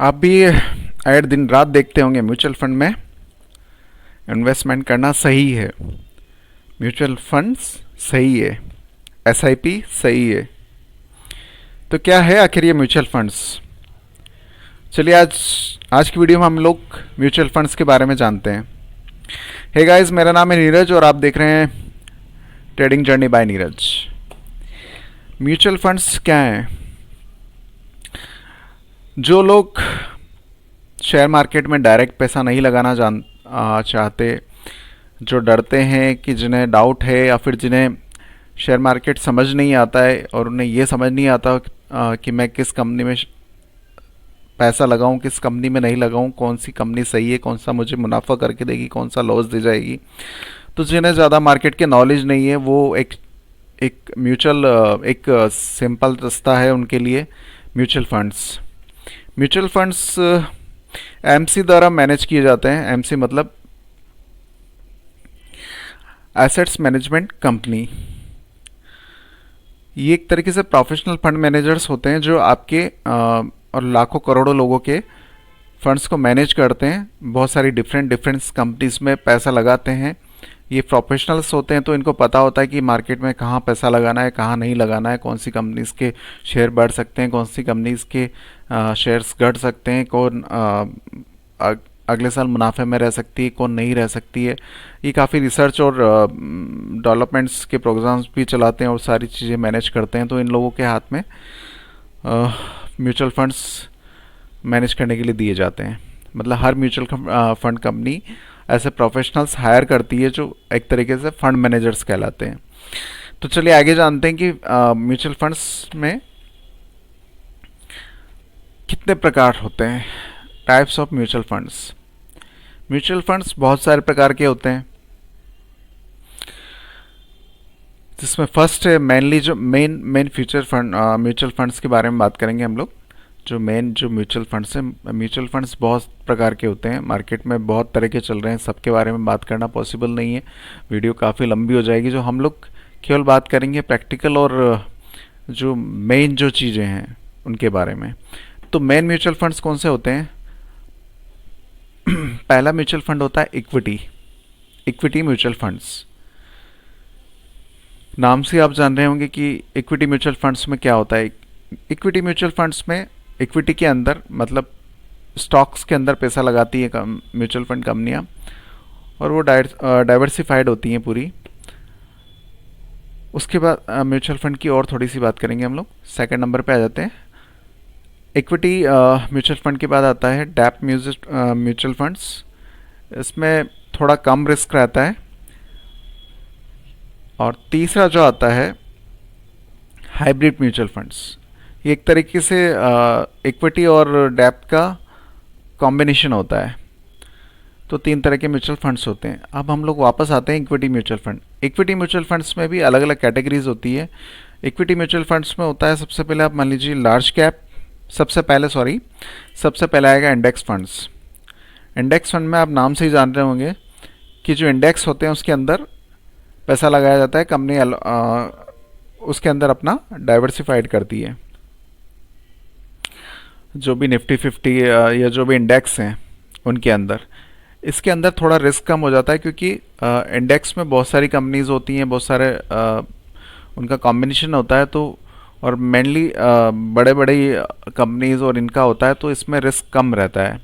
आप भी आए दिन रात देखते होंगे म्यूचुअल फंड में इन्वेस्टमेंट करना सही है। म्यूचुअल फंड्स सही है, एसआईपी सही है। तो क्या है आखिर ये म्यूचुअल फंड्स? चलिए आज आज की वीडियो में हम लोग म्यूचुअल फंड्स के बारे में जानते हैं। हे गाइस, मेरा नाम है नीरज और आप देख रहे हैं trading journey by Neeraj. Mutual funds क्या हैं? जो लोग शेयर मार्केट में डायरेक्ट पैसा नहीं लगाना चाहते, जो डरते हैं, कि जिन्हें डाउट है या फिर जिन्हें शेयर मार्केट समझ नहीं आता है और उन्हें ये समझ नहीं आता कि मैं किस कंपनी में पैसा लगाऊं, किस कंपनी में नहीं लगाऊं, कौन सी कंपनी सही है, कौन सा मुझे मुनाफा करके देगी, कौन सा लॉस दे जाएगी। तो जिन्हें ज़्यादा मार्केट के नॉलेज नहीं है वो एक एक म्यूचुअल एक सिंपल रास्ता है उनके लिए mutual funds. Mutual funds MC द्वारा मैनेज किए जाते हैं। एमसी मतलब एसेट्स मैनेजमेंट कंपनी। ये एक तरीके से प्रोफेशनल फंड मैनेजर्स होते हैं जो आपके और लाखों करोड़ों लोगों के फंड्स को मैनेज करते हैं। बहुत सारी डिफरेंट कंपनीज में पैसा लगाते हैं। ये प्रोफेशनल्स होते हैं तो इनको पता होता है कि मार्केट में कहाँ पैसा लगाना है, कहाँ नहीं लगाना है, कौन सी कंपनीज के शेयर बढ़ सकते हैं, कौन सी कंपनीज के शेयर्स घट सकते हैं, कौन अगले साल मुनाफे में रह सकती है, कौन नहीं रह सकती है। ये काफ़ी रिसर्च और डेवलपमेंट्स के प्रोग्राम्स भी चलाते हैं और सारी चीज़ें मैनेज करते हैं। तो इन लोगों के हाथ में म्यूचुअल फंड्स मैनेज करने के लिए दिए जाते हैं। मतलब हर म्यूचुअल फंड कंपनी ऐसे प्रोफेशनल्स हायर करती है जो एक तरीके से फंड मैनेजर्स कहलाते हैं। तो चलिए आगे जानते हैं कि म्यूचुअल फंड्स में कितने प्रकार होते हैं, types of mutual funds. Mutual funds बहुत सारे प्रकार के होते हैं, जिसमें फर्स्ट है मेनली जो main future fund mutual funds के बारे में बात करेंगे हम लोग। जो म्यूचुअल फंड्स हैं, म्यूचुअल फंड्स बहुत प्रकार के होते हैं, मार्केट में बहुत तरह के चल रहे हैं, सबके बारे में बात करना पॉसिबल नहीं है, वीडियो काफ़ी लंबी हो जाएगी। जो हम लोग केवल बात करेंगे प्रैक्टिकल और जो मेन जो चीज़ें हैं उनके बारे में। तो मेन म्यूचुअल फंड्स कौन से होते हैं? पहला म्यूचुअल फंड होता है इक्विटी म्यूचुअल फंड्स। नाम से आप जान रहे होंगे कि इक्विटी म्यूचुअल फंड्स में क्या होता है। इक्विटी म्यूचुअल फंड्स में इक्विटी के अंदर मतलब स्टॉक्स के अंदर पैसा लगाती है म्यूचुअल फंड कंपनियां, और वो डाइवर्सिफाइड होती हैं पूरी। उसके बाद म्यूचुअल फंड की और थोड़ी सी बात करेंगे हम लोग। सेकंड नंबर पे आ जाते हैं इक्विटी म्यूचुअल फंड के बाद आता है डैप म्यूचुअल फंड्स। इसमें थोड़ा कम रिस्क रहता है। और तीसरा जो आता है हाइब्रिड म्यूचुअल फंड्स। ये एक तरीके से इक्विटी और डैप का कॉम्बिनेशन होता है। तो तीन तरह के म्यूचुअल फंड्स होते हैं। अब हम लोग वापस आते हैं equity mutual fund. Equity mutual funds में भी अलग अलग कैटेगरीज होती है। इक्विटी म्यूचुअल फंड्स में होता है, सबसे पहले आप मान लीजिए लार्ज कैप, सबसे पहले आएगा इंडेक्स फंड्स। इंडेक्स फंड में आप नाम से ही जान रहे होंगे कि जो इंडेक्स होते हैं उसके अंदर पैसा लगाया जाता है। कंपनी उसके अंदर अपना डाइवर्सिफाइड करती है। जो भी निफ्टी 50 या जो भी इंडेक्स हैं उनके अंदर, इसके अंदर थोड़ा रिस्क कम हो जाता है, क्योंकि इंडेक्स में बहुत सारी कंपनीज होती हैं, बहुत सारे उनका कॉम्बिनेशन होता है। तो और मेनली बड़े बड़े कंपनीज और इनका होता है, तो इसमें रिस्क कम रहता है।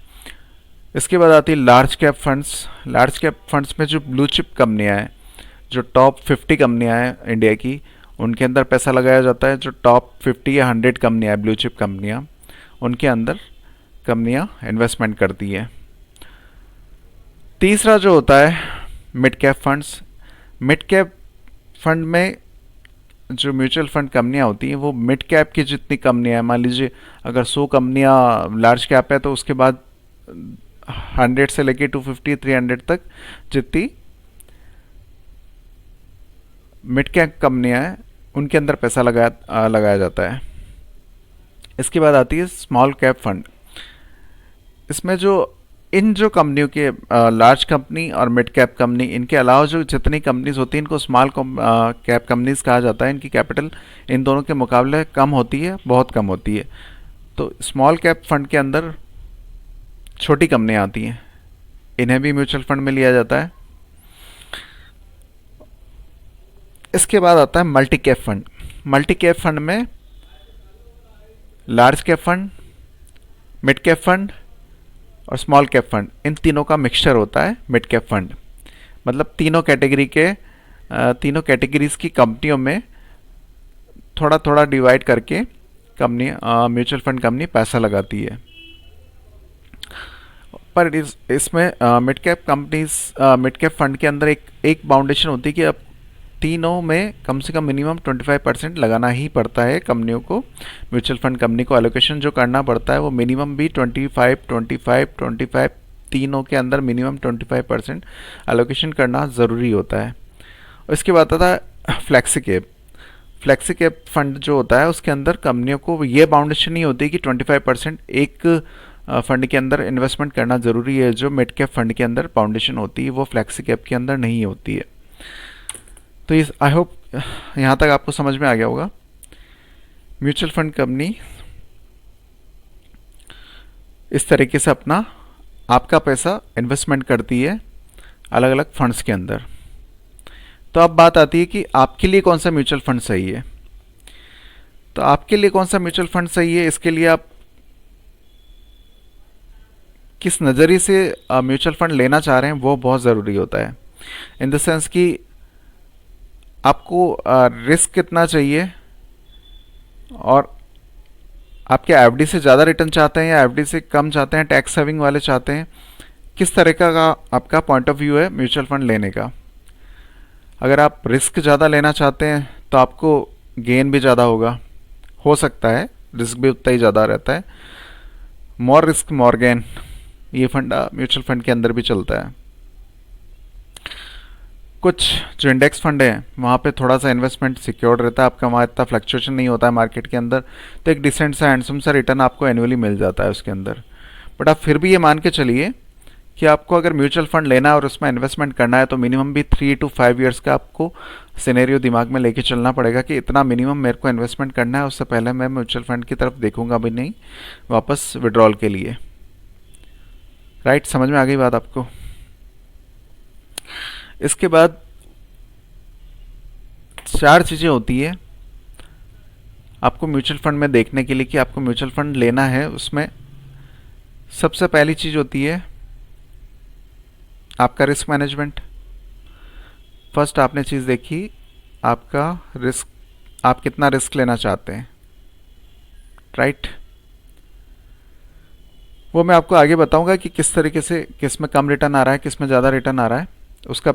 इसके बाद आती है large cap funds. Large cap funds में जो ब्लू चिप कंपनियाँ हैं, जो टॉप 50 कंपनियाँ हैं इंडिया की, उनके अंदर पैसा लगाया जाता है। जो टॉप 50 या 100 कंपनियाँ हैं ब्लू चिप कंपनियाँ, उनके अंदर कंपनियाँ इन्वेस्टमेंट करती है। तीसरा जो होता है mid cap funds. Mid cap fund में जो म्यूचुअल फंड कंपनियाँ होती हैं वो मिड कैप की जितनी कंपनियाँ हैं, मान लीजिए अगर 100 कंपनियाँ लार्ज कैप है तो उसके बाद 100 से लेके 250 300 तक जितनी मिड कैप कंपनियाँ हैं उनके अंदर पैसा लगाया जाता है। इसके बाद आती है स्मॉल कैप फंड। इसमें जो कंपनियों के लार्ज कंपनी और मिड कैप कंपनी, इनके अलावा जो जितनी कंपनीज होती हैं इनको स्मॉल कैप कंपनीज कहा जाता है। इनकी कैपिटल इन दोनों के मुकाबले कम होती है, बहुत कम होती है। तो स्मॉल कैप फंड के अंदर छोटी कंपनियां आती हैं, इन्हें भी म्यूचुअल फंड में लिया जाता है। इसके बाद आता है multi cap fund. Multi cap fund में large cap fund, mid cap fund और स्मॉल कैप फंड, इन तीनों का मिक्सचर होता है मिड कैप फंड। मतलब तीनों कैटेगरीज की कंपनियों में थोड़ा थोड़ा डिवाइड करके कंपनी म्यूचुअल फंड कंपनी पैसा लगाती है। पर इसमें मिड कैप फंड के अंदर एक बाउंडेशन होती है कि अब तीनों में कम से कम मिनिमम 25% लगाना ही पड़ता है कंपनियों को। म्यूचुअल फंड कंपनी को एलोकेशन जो करना पड़ता है वो मिनिमम भी 25 तीनों के अंदर मिनिमम 25% एलोकेशन करना ज़रूरी होता है। और इसके बाद आता है flexi cap. Flexi cap fund जो होता है उसके अंदर कंपनियों को ये बाउंडेशन नहीं होती कि 25% एक फंड के अंदर इन्वेस्टमेंट करना ज़रूरी है। जो मिड कैप फंड के अंदर बाउंडेशन होती है वो फ्लेक्सी कैप के अंदर नहीं होती है। तो इस आई होप यहाँ तक आपको समझ में आ गया होगा। म्यूचुअल फंड कंपनी इस तरीके से आपका पैसा इन्वेस्टमेंट करती है अलग अलग फंड्स के अंदर। तो अब बात आती है कि आपके लिए कौन सा म्यूचुअल फंड सही है। तो आपके लिए कौन सा म्यूचुअल फंड सही है, इसके लिए आप किस नज़रिए से म्यूचुअल फंड लेना चाह रहे हैं वो बहुत ज़रूरी होता है। इन द सेंस कि आपको रिस्क कितना चाहिए और आपके एफडी से ज़्यादा रिटर्न चाहते हैं या एफडी से कम चाहते हैं, टैक्स सेविंग वाले चाहते हैं, किस तरह का आपका पॉइंट ऑफ व्यू है म्यूचुअल फंड लेने का। अगर आप रिस्क ज़्यादा लेना चाहते हैं तो आपको गेन भी ज़्यादा हो सकता है, रिस्क भी उतना ही ज़्यादा रहता है। मोर रिस्क मोर गेन, ये फंडा म्यूचुअल फंड के अंदर भी चलता है। कुछ जो इंडेक्स फंड है वहाँ पे थोड़ा सा इन्वेस्टमेंट सिक्योर्ड रहता है आपका, वहाँ इतना फ्लक्चुएशन नहीं होता है मार्केट के अंदर, तो एक डिसेंट सा हैंडसम सा रिटर्न आपको एनुअली मिल जाता है उसके अंदर। बट आप फिर भी ये मान के चलिए कि आपको अगर म्यूचुअल फंड लेना है और उसमें इन्वेस्टमेंट करना है तो मिनिमम भी 3 to 5 ईयर्स का आपको सिनेरियो दिमाग में लेके चलना पड़ेगा कि इतना मिनिमम मेरे को इन्वेस्टमेंट करना है, उससे पहले मैं म्यूचुअल फंड की तरफ देखूंगा भी नहीं वापस विड्रॉल के लिए। राइट, समझ में आ गई बात आपको। इसके बाद 4 चीज़ें होती है आपको म्यूचुअल फंड में देखने के लिए कि आपको म्यूचुअल फंड लेना है। उसमें सबसे पहली चीज़ होती है आपका रिस्क मैनेजमेंट। फर्स्ट आपने चीज़ देखी आपका रिस्क, आप कितना रिस्क लेना चाहते हैं। राइट, वो मैं आपको आगे बताऊंगा कि किस तरीके से किस में कम रिटर्न आ रहा है, किस में ज़्यादा रिटर्न आ रहा है, उसका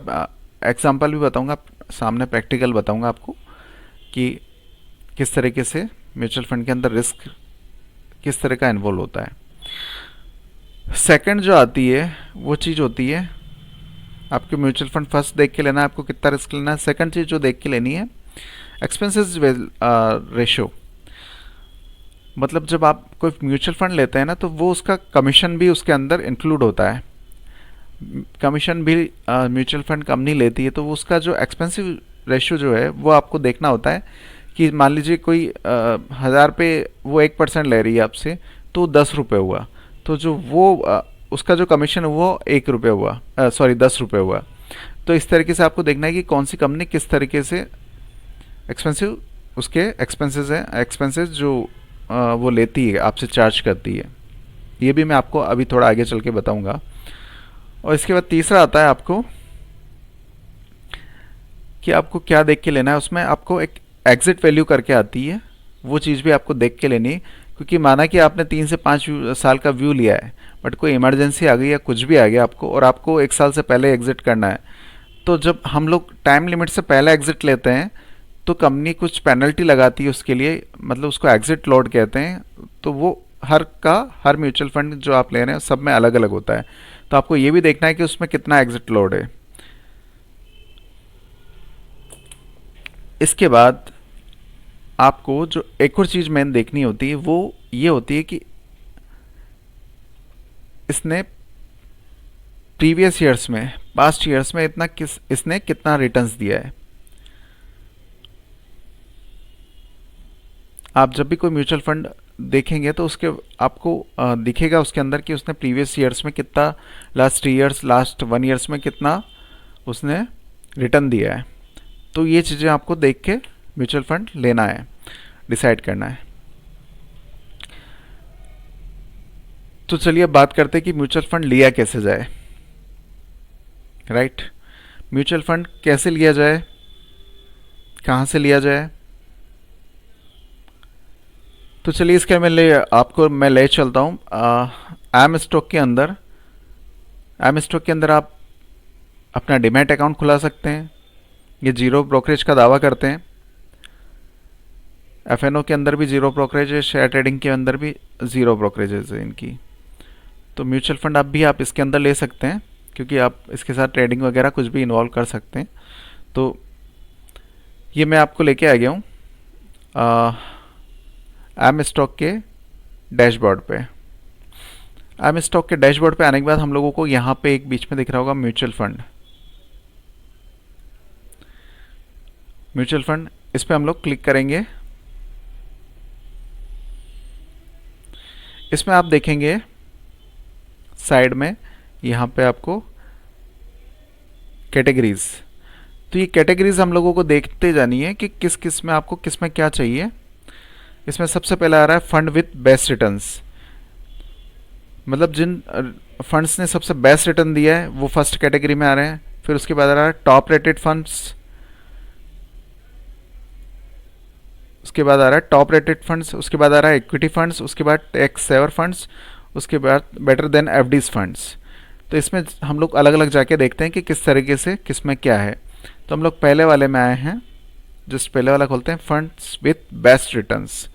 एग्जाम्पल भी बताऊंगा, सामने प्रैक्टिकल बताऊंगा आपको कि किस तरीके से म्यूचुअल फंड के अंदर रिस्क किस तरह का इन्वॉल्व होता है। सेकंड जो आती है वो चीज़ होती है आपके म्यूचुअल फंड फर्स्ट देख के लेना है आपको कितना रिस्क लेना है। सेकंड चीज़ जो देख के लेनी है एक्सपेंसेस रेशो। मतलब जब आप कोई म्यूचुअल फंड लेते हैं ना तो वो उसका कमीशन भी उसके अंदर इंक्लूड होता है। कमीशन भी म्यूचुअल फंड कंपनी लेती है, तो वो उसका जो एक्सपेंसिव रेशियो जो है वो आपको देखना होता है कि मान लीजिए कोई 1000 पे वो 1% ले रही है आपसे, तो 10 रुपये हुआ, तो जो वो उसका जो कमीशन वो 1 रुपये हुआ, 10 रुपये हुआ। तो इस तरीके से आपको देखना है कि कौन सी कंपनी किस तरीके से एक्सपेंसिव उसके एक्सपेंसेस जो वो लेती है आपसे चार्ज करती है। ये भी मैं आपको अभी थोड़ा आगे चल के बताऊँगा। और इसके बाद तीसरा आता है आपको कि आपको क्या देख के लेना है। उसमें आपको एक एग्जिट वैल्यू करके आती है, वो चीज़ भी आपको देख के लेनी है। क्योंकि माना कि आपने 3 से 5 साल का व्यू लिया है, बट कोई इमरजेंसी आ गई या कुछ भी आ गया आपको और आपको 1 साल से पहले एग्जिट करना है, तो जब हम लोग टाइम लिमिट से पहले एग्जिट लेते हैं तो कंपनी कुछ पेनल्टी लगाती है उसके लिए, मतलब उसको एग्जिट लोड कहते हैं। तो वो हर म्यूचुअल फंड जो आप ले रहे हैं सब में अलग अलग होता है। तो आपको ये भी देखना है कि उसमें कितना एग्जिट लोड है। इसके बाद आपको जो एक और चीज़ मेन देखनी होती है वो ये होती है कि इसने प्रीवियस ईयर्स में, पास्ट ईयर्स में इसने कितना रिटर्न्स दिया है। आप जब भी कोई म्यूचुअल फंड देखेंगे तो उसके आपको दिखेगा उसके अंदर कि उसने प्रीवियस ईयर्स में कितना, लास्ट 3 ईयर्स, लास्ट 1 ईयर्स में कितना उसने रिटर्न दिया है। तो ये चीज़ें आपको देख के म्यूचुअल फंड लेना है, डिसाइड करना है। तो चलिए अब बात करते हैं कि म्यूचुअल फंड लिया कैसे जाए। राइट, म्यूचुअल फंड कैसे लिया जाए, कहाँ से लिया जाए। तो चलिए इसके आपको मैं ले चलता हूँ एम स्टॉक के अंदर। एम स्टॉक के अंदर आप अपना डिमैट अकाउंट खुला सकते हैं। ये जीरो ब्रोकरेज का दावा करते हैं। एफएनओ के अंदर भी जीरो ब्रोकरेज है, शेयर ट्रेडिंग के अंदर भी जीरो ब्रोकरेजेज है इनकी। तो म्यूचुअल फंड आप इसके अंदर ले सकते हैं, क्योंकि आप इसके साथ ट्रेडिंग वगैरह कुछ भी इन्वॉल्व कर सकते हैं। तो ये मैं आपको लेके आ गया हूँ एम स्टॉक के डैशबोर्ड पे। एम स्टॉक के डैशबोर्ड पे आने के बाद हम लोगों को यहाँ पे एक बीच में दिख रहा होगा म्यूचुअल फंड। म्यूचुअल फंड, इस पे हम लोग क्लिक करेंगे। इसमें आप देखेंगे साइड में यहाँ पे आपको कैटेगरीज। तो ये कैटेगरीज हम लोगों को देखते जानी है कि किस किस में आपको किस में क्या चाहिए। इसमें सबसे पहले आ रहा है फंड विथ बेस्ट रिटर्न्स, मतलब जिन फंड्स ने सबसे बेस्ट रिटर्न दिया है वो फर्स्ट कैटेगरी में आ रहे हैं। फिर उसके बाद आ रहा है टॉप रेटेड फंड्स, उसके बाद आ रहा है टॉप रेटेड फंड्स, उसके बाद आ रहा है इक्विटी फंड्स, उसके बाद टैक्स सेवर फंड्स, उसके बाद बेटर देन एफडीज फंड्स। तो इसमें हम लोग अलग अलग जाके देखते हैं कि किस तरीके से किस में क्या है। तो हम लोग पहले वाले में आए हैं, जस्ट पहले वाला खोलते हैं, फंड्स विथ बेस्ट रिटर्न्स।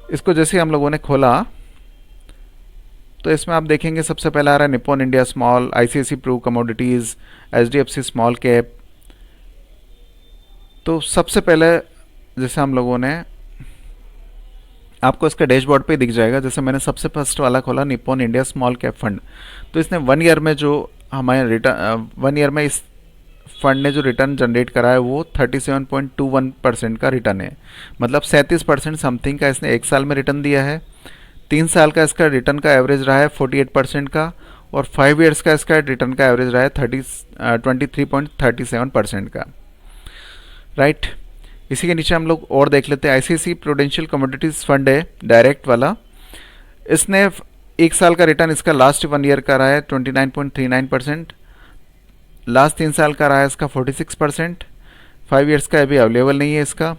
इसको जैसे हम लोगों ने खोला तो इसमें आप देखेंगे सबसे पहला आ रहा है Nippon India small, ICICI Pru commodities, HDFC small cap. तो सबसे पहले जैसे हम लोगों ने, आपको इसका डैशबोर्ड पे दिख जाएगा, जैसे मैंने सबसे फर्स्ट वाला खोला Nippon India small cap fund. तो इसने 1 ईयर में जो हमारे रिटर्न 1 ईयर में इस फंड ने जो रिटर्न जनरेट करा है वो 37.21% का रिटर्न है, मतलब 37% समथिंग का इसने 1 साल में रिटर्न दिया है। 3 साल का इसका रिटर्न का एवरेज रहा है 48% का, और 5 ईयर्स का इसका रिटर्न का एवरेज रहा है 23.37% का। राइट, इसी के नीचे हम लोग और देख लेते हैं। आईसीआईसी प्रूडेंशियल कमोडिटीज़ फंड है डायरेक्ट वाला, इसने 1 साल का रिटर्न इसका लास्ट 1 ईयर का रहा है 29.39%, लास्ट 3 साल का रहा है इसका 46%, 5 ईयर्स का अभी अवेलेबल नहीं है इसका।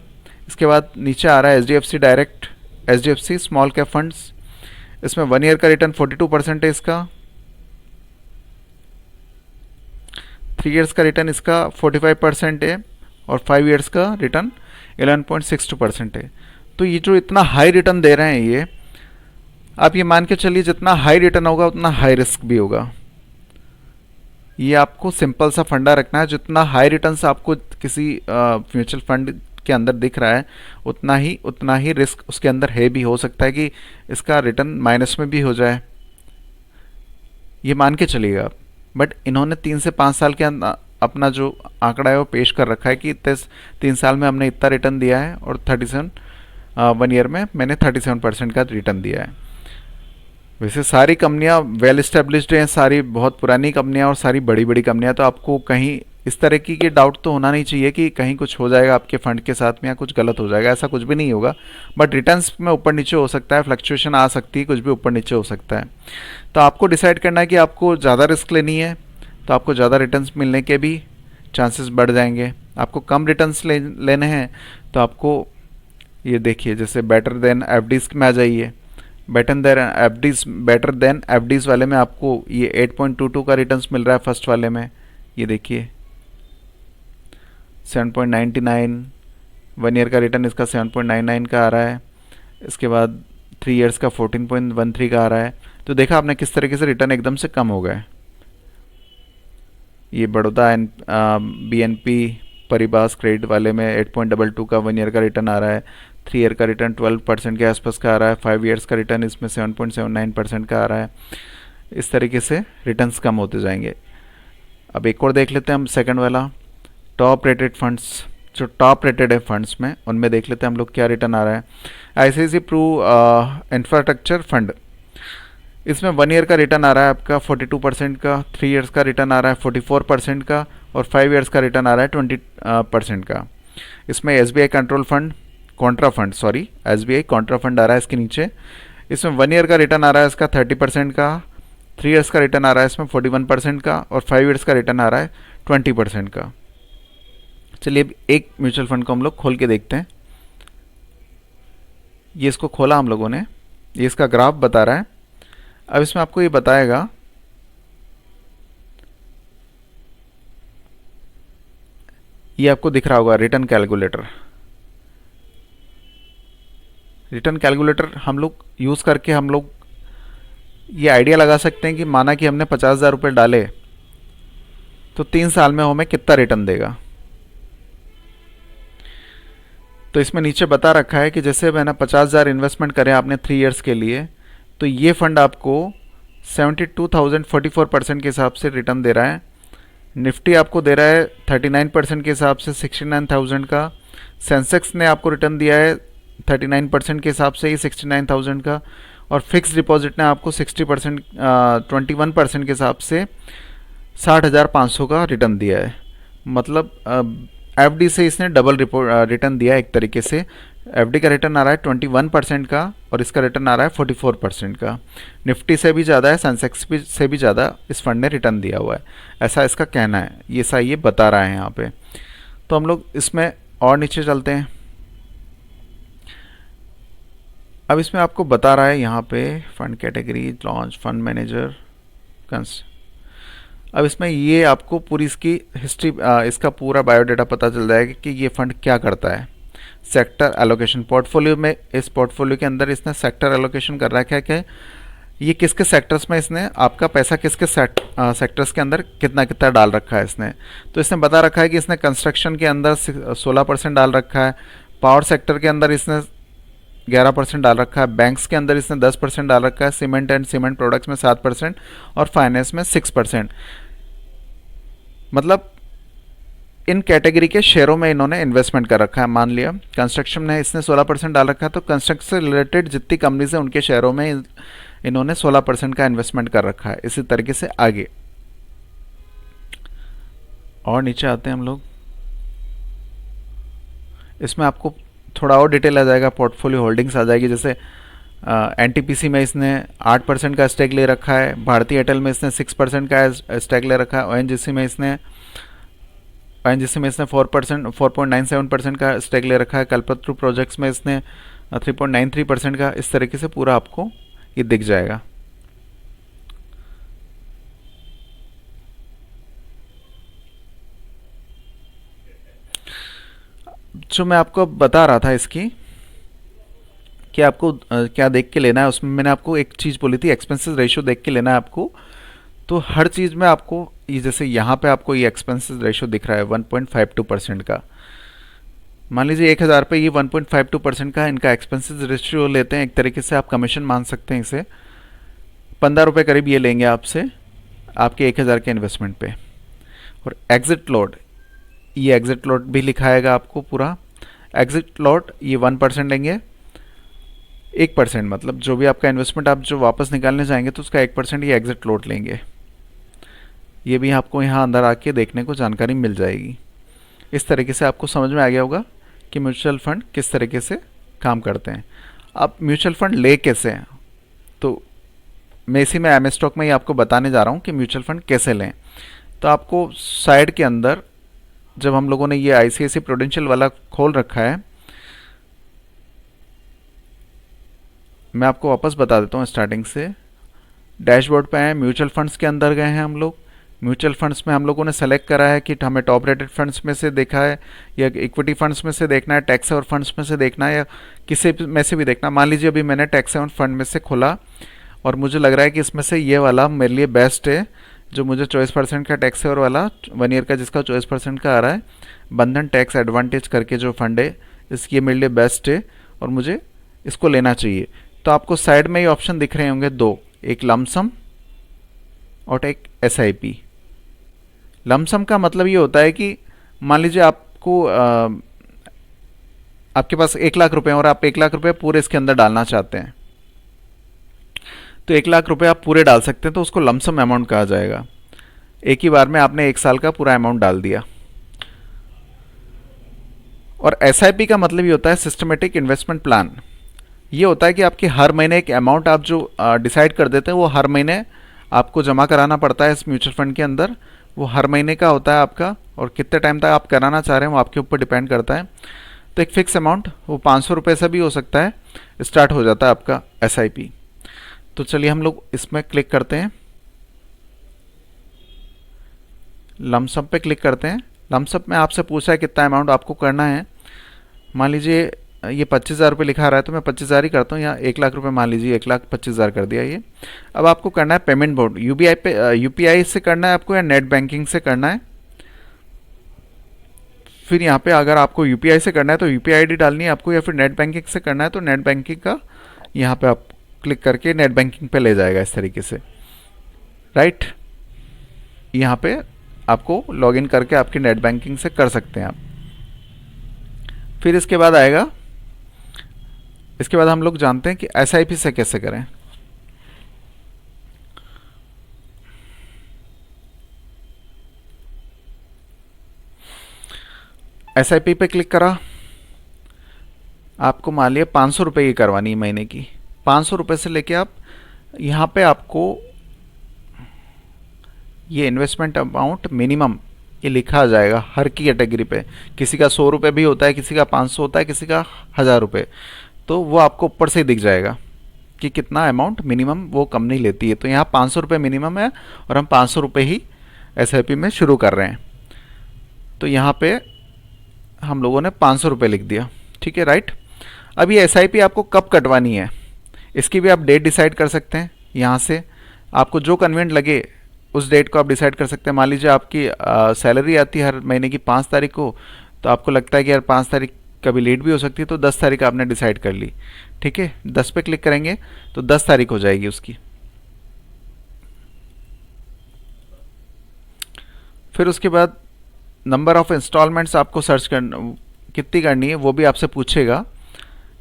इसके बाद नीचे आ रहा है HDFC direct, HDFC small cap funds, इसमें 1 ईयर का रिटर्न 42% है इसका, 3 ईयर्स का रिटर्न इसका 45% है, और 5 ईयर्स का रिटर्न 11.62% है। तो ये जो इतना हाई रिटर्न दे रहे हैं, ये आप ये मान के चलिए जितना हाई रिटर्न होगा उतना हाई रिस्क भी होगा। ये आपको सिंपल सा फंडा रखना है, जितना हाई रिटर्न्स आपको किसी म्यूचुअल फंड के अंदर दिख रहा है उतना ही रिस्क उसके अंदर है भी। हो सकता है कि इसका रिटर्न माइनस में भी हो जाए, ये मान के चलिएगा आप। बट इन्होंने 3 से 5 साल के अंदर अपना जो आंकड़ा है वो पेश कर रखा है कि 3 साल में हमने इतना रिटर्न दिया है, और 1 ईयर में मैंने 37% का रिटर्न दिया है। वैसे सारी कंपनियां वेल इस्टेब्लिश्ड हैं, सारी बहुत पुरानी कंपनियां और सारी बड़ी बड़ी कंपनियां, तो आपको कहीं इस तरह की डाउट तो होना नहीं चाहिए कि कहीं कुछ हो जाएगा आपके फंड के साथ में या कुछ गलत हो जाएगा। ऐसा कुछ भी नहीं होगा, बट रिटर्न्स में ऊपर नीचे हो सकता है, फ्लक्चुएशन आ सकती है, कुछ भी ऊपर नीचे हो सकता है। तो आपको डिसाइड करना है कि आपको ज़्यादा रिस्क लेनी है तो आपको ज़्यादा रिटर्न्स मिलने के भी चांसेस बढ़ जाएंगे। आपको कम रिटर्न्स लेने हैं तो आपको ये देखिए, जैसे बेटर देन एफडीज में आ जाइए। बेटर देन एफडीज वाले में आपको ये 8.22 का रिटर्न्स मिल रहा है फर्स्ट वाले में, ये देखिए 7.99, 1 ईयर का रिटर्न इसका 7.99 का आ रहा है। इसके बाद 3 ईयर्स का 14.13 का आ रहा है। तो देखा आपने किस तरीके से रिटर्न एकदम से कम हो गए। ये बड़ौदा बीएनपी परिबास क्रेडिट वाले में 8.22 का 1 ईयर का रिटर्न आ रहा है, 3 ईयर का रिटर्न 12% के आसपास का आ रहा है, 5 ईयर्स का रिटर्न इसमें 7.79% का आ रहा है। इस तरीके से रिटर्न्स कम होते जाएंगे। अब एक और देख लेते हैं हम, सेकंड वाला टॉप रेटेड फंड्स। जो टॉप रेटेड है फंड्स में, उनमें देख लेते हैं हम लोग क्या रिटर्न आ रहा है। आईसीआईसी प्रू इंफ्रास्ट्रक्चर फंड, इसमें 1 ईयर का रिटर्न आ रहा है आपका 42% का, 3 ईयर्स का रिटर्न आ रहा है 44% का, और 5 ईयर्स का रिटर्न आ रहा है 20% का। इसमें SBI control fund contra fund, sorry SBI contra fund आ रहा है इसके नीचे। इसमें 1 ईयर का रिटर्न आ रहा है इसका 30% का, 3 ईयर्स का रिटर्न आ रहा है इसमें 41% का, और 5 ईयर्स का रिटर्न आ रहा है 20% का। चलिए अब एक म्यूचुअल फंड को हम लोग खोल के देखते हैं। ये इसको खोला हम लोगों ने, ये इसका ग्राफ बता रहा है। अब इसमें आपको ये बताएगा ये आपको दिख रहा होगा रिटर्न कैलकुलेटर। रिटर्न कैलकुलेटर हम लोग यूज़ करके हम लोग ये आइडिया लगा सकते हैं कि माना कि हमने 50,000 रुपये डाले तो 3 साल में हमें कितना रिटर्न देगा। तो इसमें नीचे बता रखा है कि जैसे मैंने 50,000 इन्वेस्टमेंट करे आपने 3 ईयर्स के लिए, तो ये फंड आपको 72,044% के हिसाब से रिटर्न दे रहा है। निफ्टी आपको दे रहा है 39% के हिसाब से 69,000 का। सेंसेक्स ने आपको रिटर्न दिया है 39% के हिसाब से ही 69,000 का। और फिक्स डिपॉजिट ने आपको 60% 21% के हिसाब से 60,500 का रिटर्न दिया है। मतलब एफडी से इसने डबल रिटर्न दिया है एक तरीके से। एफडी का रिटर्न आ रहा है 21% का, और इसका रिटर्न आ रहा है 44% का। निफ्टी से भी ज़्यादा है, सेंसेक्स से भी ज़्यादा इस फंड ने रिटर्न दिया हुआ है, ऐसा इसका कहना है। ये ऐसा ये बता रहा है यहाँ पे। तो हम लोग इसमें और नीचे चलते हैं। अब इसमें आपको बता रहा है यहाँ पे fund category, launch, fund manager, अब इसमें ये आपको पूरी इसकी हिस्ट्री, इसका पूरा बायोडाटा पता चल जाएगा कि ये फंड क्या करता है। सेक्टर एलोकेशन, पोर्टफोलियो में, इस पोर्टफोलियो के अंदर इसने सेक्टर एलोकेशन कर रखा है कि ये किसके सेक्टर्स में इसने आपका पैसा किसके सेक्टर्स के अंदर कितना कितना डाल रखा है इसने। तो इसने बता रखा है कि इसने कंस्ट्रक्शन के अंदर 16% डाल रखा है, पावर सेक्टर के अंदर इसने 11% डाल रखा है, बैंक्स के अंदर इसने 10% डाल रखा है, सीमेंट एंड सीमेंट प्रोडक्ट्स में 7%, और फाइनेंस में 6%। मतलब इन कैटेगरी के शेयरों में इन्होंने इन्वेस्टमेंट कर रखा है। मान लिया कंस्ट्रक्शन में इसने 16% डाल रखा है, तो कंस्ट्रक्शन से रिलेटेड जितनी कंपनीज हैं उनके शेयरों में इन्होंने 16% का इन्वेस्टमेंट कर रखा है। इसी तरीके से आगे और नीचे आते हैं हम लोग। इसमें आपको थोड़ा और डिटेल आ जाएगा, पोर्टफोलियो होल्डिंग्स आ जाएगी। जैसे एनटीपीसी में इसने 8% का स्टेक ले रखा है, भारतीय एयरटेल में इसने 6% का स्टेक ले रखा है, ओएनजीसी में इसने 4.97% का स्टेक ले रखा है, कल्पतरू प्रोजेक्ट्स में इसने 3.93% का। इस तरीके से पूरा आपको ये दिख जाएगा। जो मैं आपको बता रहा था इसकी कि आपको क्या देख के लेना है, उसमें मैंने आपको एक चीज़ बोली थी, एक्सपेंसेस रेशियो देख के लेना है आपको। तो हर चीज़ में आपको ये, जैसे यहाँ पे आपको ये एक्सपेंसेस रेशियो दिख रहा है 1.52% का। मान लीजिए 1,000 पे ये 1.52% का इनका एक्सपेंसेस रेशियो लेते हैं। एक तरीके से आप कमीशन मान सकते हैं इसे। 15 रुपये करीब ये लेंगे आपसे आपके 1,000 के इन्वेस्टमेंट पे। और एग्जिट लोड, ये एग्जिट लोड भी लिखाएगा आपको पूरा। एग्जिट लोड ये 1% लेंगे, 1%, मतलब जो भी आपका इन्वेस्टमेंट आप जो वापस निकालने जाएंगे तो उसका 1% ये एग्जिट लोड लेंगे। ये भी आपको यहाँ अंदर आके देखने को जानकारी मिल जाएगी। इस तरीके से आपको समझ में आ गया होगा कि म्यूचुअल फंड किस तरीके से काम करते हैं। अब म्यूचुअल फंड ले कैसे हैं, तो मैं इसी में एम स्टॉक में ही आपको बताने जा रहा हूँ कि म्यूचुअल फंड कैसे लें। तो आपको साइड के अंदर जब हम लोगों ने ये आईसीआईसी प्रूडेंशियल वाला खोल रखा है, मैं आपको वापस बता देता हूँ स्टार्टिंग से। डैशबोर्ड पे आए, म्यूचुअल फंड्स के अंदर गए हैं हम लोग। म्यूचुअल फंड्स में हम लोगों ने सेलेक्ट करा है कि हमें टॉप रेटेड फंड्स में से देखा है या इक्विटी फंड्स में से देखना है, टैक्स और फंड्स में से देखना है, या किसी में से भी देखना। मान लीजिए अभी मैंने टैक्स और फंड में से खोला और मुझे लग रहा है कि इसमें से ये वाला मेरे लिए बेस्ट है, जो मुझे 24% का टैक्स और वाला 1 ईयर का जिसका 24% का आ रहा है, बंधन टैक्स एडवांटेज करके जो फंड है, इसकी मेरे लिए बेस्ट है और मुझे इसको लेना चाहिए। तो आपको साइड में ही ऑप्शन दिख रहे होंगे दो, एक लमसम और एक एसआईपी। लमसम का मतलब ये होता है कि मान लीजिए आप आपको आपके पास 1 लाख रुपए और आप 1 लाख रुपए पूरे इसके अंदर डालना चाहते हैं, तो 1 लाख रुपए आप पूरे डाल सकते हैं, तो उसको लमसम अमाउंट कहा जाएगा। एक ही बार में आपने 1 साल का पूरा अमाउंट डाल दिया। और एसआईपी का मतलब ये होता है सिस्टमेटिक इन्वेस्टमेंट प्लान। ये होता है कि आपके हर महीने एक अमाउंट आप जो डिसाइड कर देते हैं वो हर महीने आपको जमा कराना पड़ता है इस म्यूचुअल फंड के अंदर। वो हर महीने का होता है आपका, और कितने टाइम तक आप कराना चाह रहे हैं वो आपके ऊपर डिपेंड करता है। तो एक फिक्स अमाउंट वो 500 रुपये से भी हो सकता है, स्टार्ट हो जाता है आपका एसआईपी। तो चलिए हम लोग इसमें क्लिक करते हैं, लमसम पे क्लिक करते हैं। लमसम में आपसे पूछा है कितना अमाउंट आपको करना है। मान लीजिए ये 25,000 रुपये लिखा रहा है तो मैं 25,000 ही करता हूँ, यहाँ 1 लाख रुपये मान लीजिए 1,25,000 कर दिया ये। अब आपको करना है पेमेंट मोड, यूपीआई से करना है आपको या नेट बैंकिंग से करना है। फिर यहाँ पे अगर आपको यूपीआई से करना है तो यूपीआई आईडी डालनी है आपको, या फिर नेट बैंकिंग से करना है तो नेट बैंकिंग का यहाँ पे आप क्लिक करके नेट बैंकिंग पे ले जाएगा इस तरीके से, राइट। यहाँ पे आपको लॉगिन करके आपकी नेट बैंकिंग से कर सकते हैं आप। फिर इसके बाद आएगा, इसके बाद हम लोग जानते हैं कि एसआईपी से कैसे करें। एसआईपी पे क्लिक करा, आपको मान लिया 500 रुपये की करवानी है महीने की। 500 रुपये से लेके आप यहाँ पे आपको ये इन्वेस्टमेंट अमाउंट मिनिमम ये लिखा आ जाएगा हर की कैटेगरी पे। किसी का 100 रुपये भी होता है, किसी का 500 होता है, किसी का 1000 रुपये, तो वो आपको ऊपर से ही दिख जाएगा कि कितना अमाउंट मिनिमम वो कंपनी लेती है। तो यहाँ 500 रुपये मिनिमम है और हम 500 रुपये ही एसआईपी में शुरू कर रहे हैं। तो यहाँ पे हम लोगों ने 500 रुपये लिख दिया, ठीक है, राइट। अब ये एसआईपी आपको कब कटवानी है इसकी भी आप डेट डिसाइड कर सकते हैं। यहाँ से आपको जो कन्वीनियंट लगे उस डेट को आप डिसाइड कर सकते हैं। मान लीजिए आपकी सैलरी आती है हर महीने की 5 तारीख को, तो आपको लगता है कि यार 5 तारीख कभी लेट भी हो सकती है, तो 10 तारीख आपने डिसाइड कर ली, ठीक है। 10 पे क्लिक करेंगे तो 10 तारीख हो जाएगी उसकी। फिर उसके बाद नंबर ऑफ इंस्टॉलमेंट्स आपको सर्च करना, कितनी करनी है वो भी आपसे पूछेगा।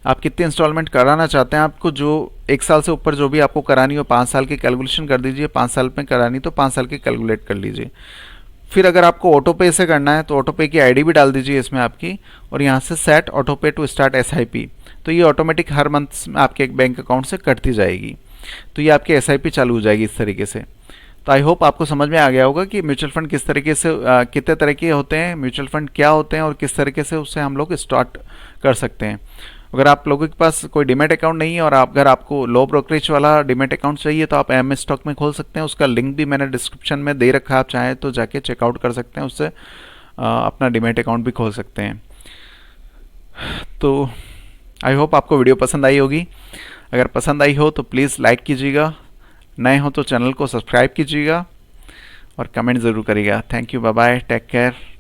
आप कितनी इंस्टॉलमेंट कराना चाहते हैं, आपको जो 1 साल से ऊपर जो भी आपको करानी हो 5 साल की कैलकुलेशन कर दीजिए, 5 साल में करानी तो 5 साल की कैलकुलेट कर लीजिए। फिर अगर आपको ऑटो पे से करना है तो ऑटो पे की आईडी भी डाल दीजिए इसमें आपकी, और यहाँ से सेट ऑटो पे टू स्टार्ट एसआईपी, तो ये ऑटोमेटिक हर मंथ में आपके एक बैंक अकाउंट से कटती जाएगी। तो ये आपकी एसआईपी चालू हो जाएगी इस तरीके से। तो आई होप आपको समझ में आ गया होगा कि म्यूचुअल फंड किस तरीके से कितने तरह के होते हैं, म्यूचुअल फंड क्या होते हैं और किस तरीके से उससे हम लोग स्टार्ट कर सकते हैं। अगर आप लोगों के पास कोई डीमैट अकाउंट नहीं है और अगर आपको लो ब्रोकरेज वाला डीमैट अकाउंट चाहिए तो आप एमएस स्टॉक में खोल सकते हैं। उसका लिंक भी मैंने डिस्क्रिप्शन में दे रखा है, आप चाहें तो जाके चेकआउट कर सकते हैं, उससे अपना डीमैट अकाउंट भी खोल सकते हैं। तो आई होप आपको वीडियो पसंद आई होगी। अगर पसंद आई हो तो प्लीज़ लाइक कीजिएगा, नए हो तो चैनल को सब्सक्राइब कीजिएगा और कमेंट ज़रूर करिएगा। Thank you, bye bye, take care.